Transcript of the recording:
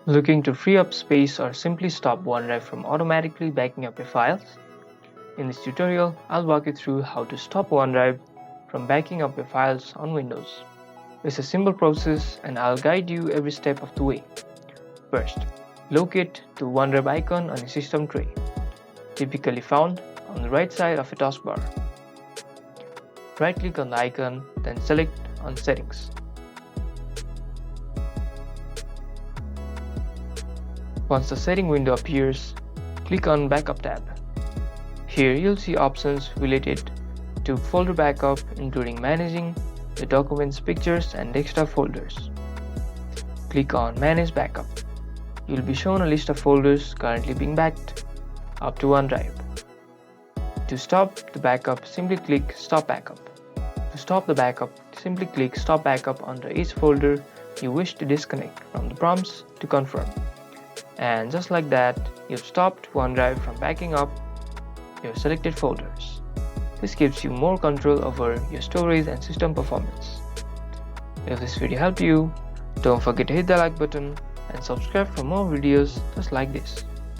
Looking to free up space or simply stop OneDrive from automatically backing up your files? In this tutorial, I'll walk you through how to stop OneDrive from backing up your files on Windows. It's a simple process and I'll guide you every step of the way. First, locate the OneDrive icon on your system tray, typically found on the right side of your taskbar. Right-click on the icon, then select on Settings. Once the setting window appears, click on Backup tab. Here you'll see options related to folder backup, including managing the documents, pictures, and desktop folders. Click on Manage Backup. You'll be shown a list of folders currently being backed up to OneDrive. To stop the backup, simply click Stop Backup. To stop the backup, simply click Stop Backup under each folder you wish to disconnect from the prompts to confirm. And just like that, you've stopped OneDrive from backing up your selected folders. This gives you more control over your storage and system performance. If this video helped you, don't forget to hit the like button and subscribe for more videos just like this.